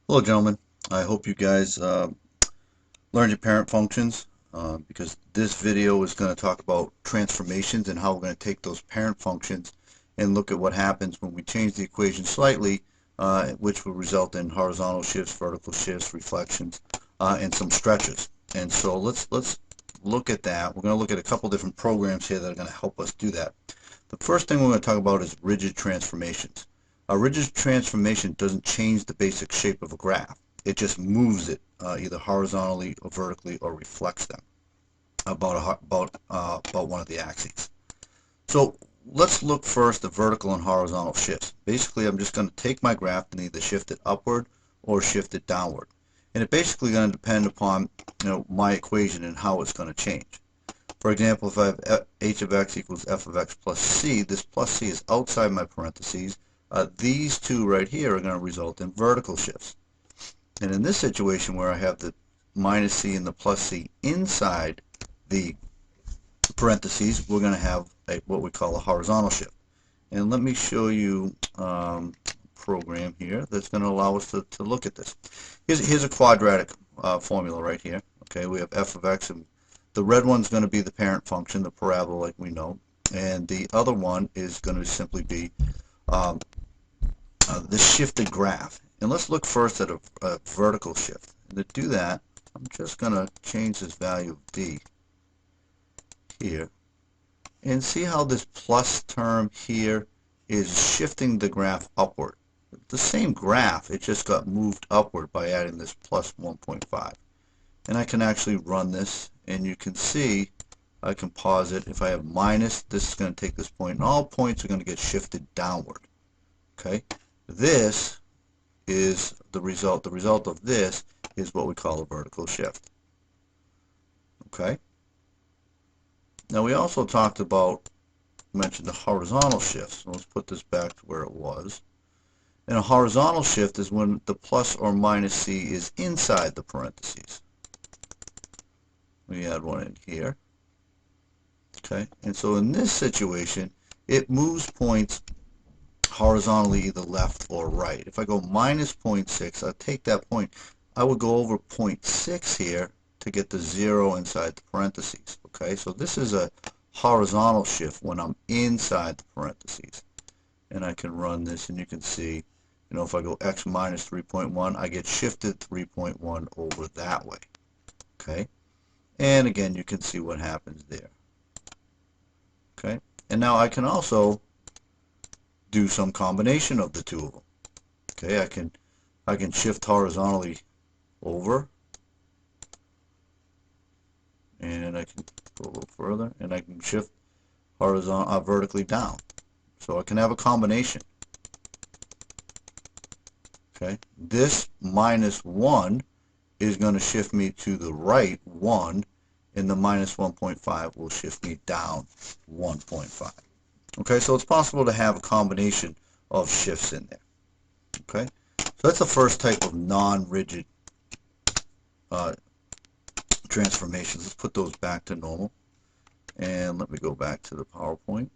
Hello, gentlemen. I hope you guys learned your parent functions because this video is going to talk about transformations and how we're going to take those parent functions and look at what happens when we change the equation slightly, which will result in horizontal shifts, vertical shifts, reflections, and some stretches. And so let's look at that. We're going to look at a couple different programs here that are going to help us do that. The first thing we're going to talk about is rigid transformations. A rigid transformation doesn't change the basic shape of a graph. It just moves it either horizontally or vertically or reflects them about one of the axes. So let's look first at vertical and horizontal shifts. Basically, I'm just going to take my graph and either shift it upward or shift it downward. And it's basically going to depend upon my equation and how it's going to change. For example, if I have h of x equals f of x plus c, this plus c is outside my parentheses. These two right here are going to result in vertical shifts. And in this situation where I have the minus c and the plus c inside the parentheses, we're going to have what we call a horizontal shift. And let me show you a program here that's going to allow us to look at this. Here's a quadratic formula right here. Okay, we have f of x, and the red one's going to be the parent function, the parabola like we know, and the other one is going to simply be um, the shifted graph. And let's look first at a vertical shift. And to do that, I'm just going to change this value of d here. And see how this plus term here is shifting the graph upward. The same graph, it just got moved upward by adding this plus 1.5. And I can actually run this, and you can see I can pause it. If I have minus, this is going to take this point, and all points are going to get shifted downward. Okay, this is the result. The result of this is what we call a vertical shift. Okay. Now we also talked about, mentioned the horizontal shifts. So let's put this back to where it was. And a horizontal shift is when the plus or minus c is inside the parentheses. We add one in here. Okay, and so in this situation, it moves points horizontally either left or right. If I go minus 0.6, I take that point, I would go over 0.6 here to get the 0 inside the parentheses. Okay, so this is a horizontal shift when I'm inside the parentheses. And I can run this, and you can see, if I go x minus 3.1, I get shifted 3.1 over that way. Okay, and again, you can see what happens there. Okay, and now I can also do some combination of the two of them. Okay, I can shift horizontally over, and I can go a little further, and I can shift vertically down. So I can have a combination. Okay, this minus 1 is going to shift me to the right 1, and the minus 1.5 will shift me down 1.5. Okay, so it's possible to have a combination of shifts in there. Okay, so that's the first type of non-rigid transformations. Let's put those back to normal. And let me go back to the PowerPoint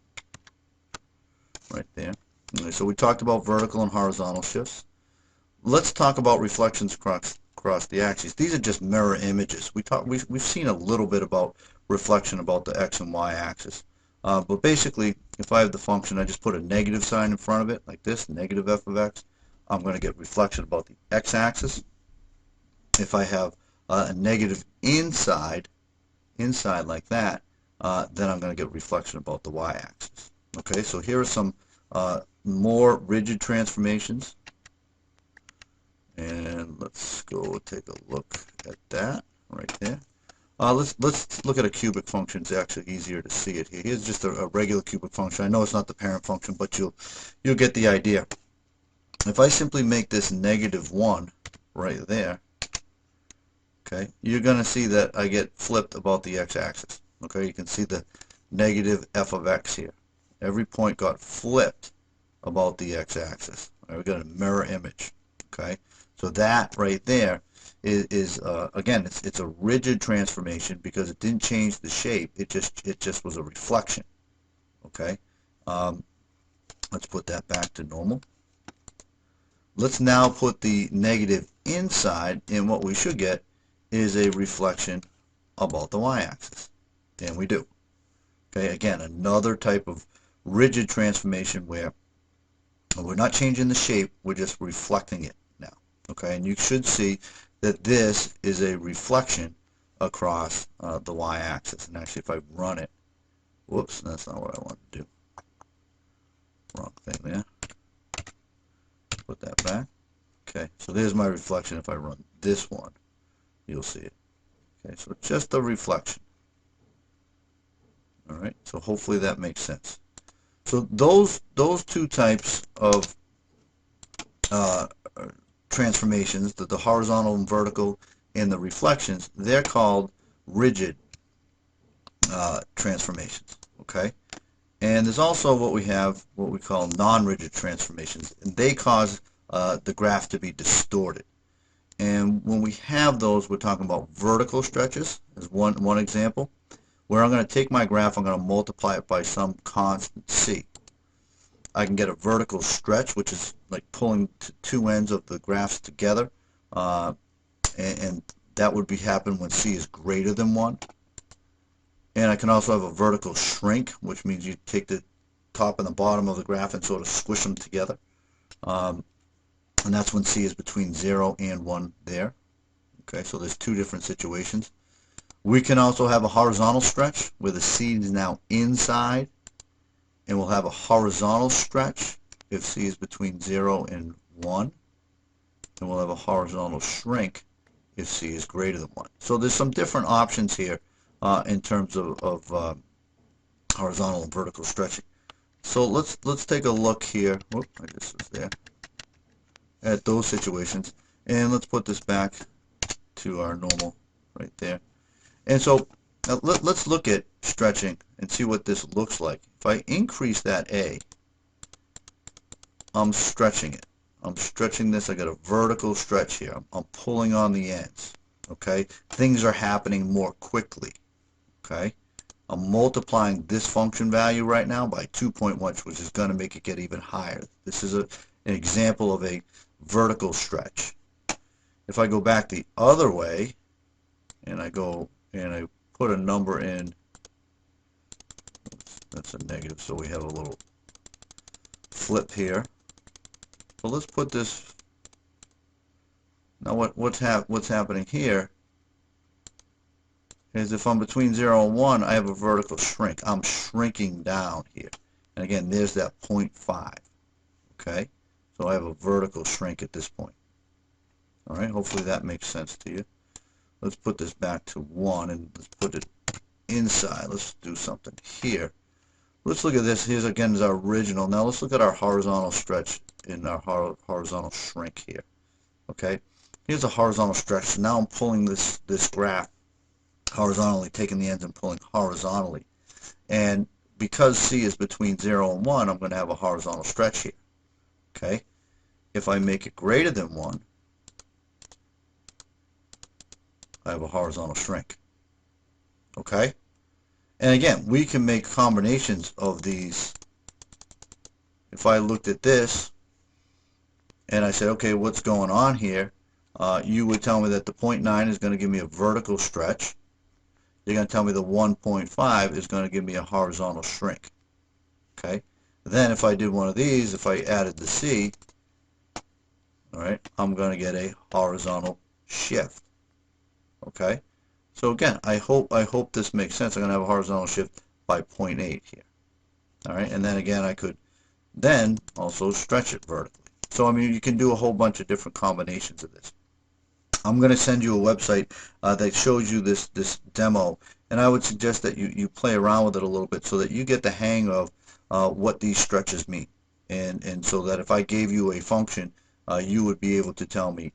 right there. Okay, so we talked about vertical and horizontal shifts. Let's talk about reflections across the axes. These are just mirror images. We've seen a little bit about reflection about the x and y axis. But basically, if I have the function, I just put a negative sign in front of it, like this, negative f of x, I'm going to get reflection about the x-axis. If I have a negative inside like that, then I'm going to get reflection about the y-axis. Okay, so here are some more rigid transformations. And let's go take a look at that right there. Let's look at a cubic function. It's actually easier to see it here. Here's just a regular cubic function. I know it's not the parent function, but you'll get the idea. If I simply make this negative 1 right there, okay, you're going to see that I get flipped about the x-axis. Okay, you can see the negative f of x here. Every point got flipped about the x-axis. Right, we got a mirror image. Okay, so that right there is again, it's a rigid transformation because it didn't change the shape. It just was a reflection. Okay, let's put that back to normal. Let's now put the negative inside, and what we should get is a reflection about the y-axis. And we do. Okay, again, another type of rigid transformation where we're not changing the shape, we're just reflecting it now. Okay, and you should see that this is a reflection across the y-axis. And actually, if I run it, whoops, that's not what I want to do. Wrong thing there. Put that back. Okay, so there's my reflection. If I run this one, you'll see it. Okay, so just a reflection. All right, so hopefully that makes sense. So those two types of transformations, the horizontal and vertical and the reflections, they're called rigid transformations. Okay, and there's also what we call non-rigid transformations, and they cause the graph to be distorted. And when we have those, we're talking about vertical stretches as one example, where I'm going to take my graph, I'm going to multiply it by some constant c. I can get a vertical stretch, which is like pulling two ends of the graphs together, and that would happen when c is greater than 1. And I can also have a vertical shrink, which means you take the top and the bottom of the graph and sort of squish them together. And that's when c is between 0 and 1 there. Okay, so there's two different situations. We can also have a horizontal stretch where the c is now inside, and we'll have a horizontal stretch if c is between 0 and 1, and we'll have a horizontal shrink if c is greater than 1. So there's some different options here in terms of horizontal and vertical stretching. So let's take a look here. Whoop, I guess it's there. At those situations, and let's put this back to our normal right there. And so let's look at stretching and see what this looks like. If I increase that A, I'm stretching it. I'm stretching this. I got a vertical stretch here. I'm pulling on the ends. Okay, things are happening more quickly. Okay, I'm multiplying this function value right now by 2.1, which is going to make it get even higher. This is an example of a vertical stretch. If I go back the other way, and I go and I put a number in, that's a negative, so we have a little flip here. So let's put this. Now what's happening here is if I'm between 0 and 1, I have a vertical shrink. I'm shrinking down here. And again, there's that 0.5. Okay? So I have a vertical shrink at this point. All right, hopefully that makes sense to you. Let's put this back to 1 and let's put it inside. Let's do something here. Let's look at this. Here's again is our original. Now let's look at our horizontal stretch in our horizontal shrink here. Okay, here's a horizontal stretch. Now I'm pulling this graph horizontally, taking the ends and pulling horizontally. And because C is between 0 and 1, I'm going to have a horizontal stretch here. Okay, if I make it greater than 1, I have a horizontal shrink. Okay, and again, we can make combinations of these. If I looked at this and I said, okay, what's going on here? You would tell me that the 0.9 is going to give me a vertical stretch. You're going to tell me the 1.5 is going to give me a horizontal shrink. Okay. Then if I did one of these, if I added the C, all right, I'm going to get a horizontal shift. Okay. So again, I hope this makes sense. I'm going to have a horizontal shift by 0.8 here. All right, and then again, I could then also stretch it vertically. So I mean, you can do a whole bunch of different combinations of this. I'm going to send you a website that shows you this demo, and I would suggest that you play around with it a little bit so that you get the hang of what these stretches mean, and so that if I gave you a function, you would be able to tell me,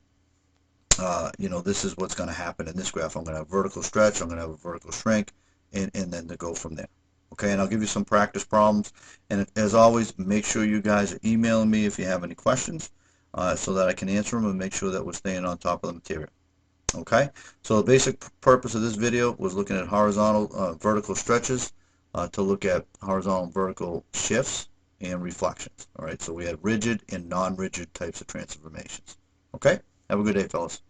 you know, this is what's going to happen in this graph. I'm going to have a vertical stretch, I'm going to have a vertical shrink, and then to go from there. Okay, and I'll give you some practice problems, and as always, make sure you guys are emailing me if you have any questions, so that I can answer them and make sure that we're staying on top of the material. Okay, so the basic purpose of this video was looking at horizontal vertical stretches to look at horizontal and vertical shifts and reflections. All right, so we had rigid and non-rigid types of transformations. Okay. Have a good day, fellas.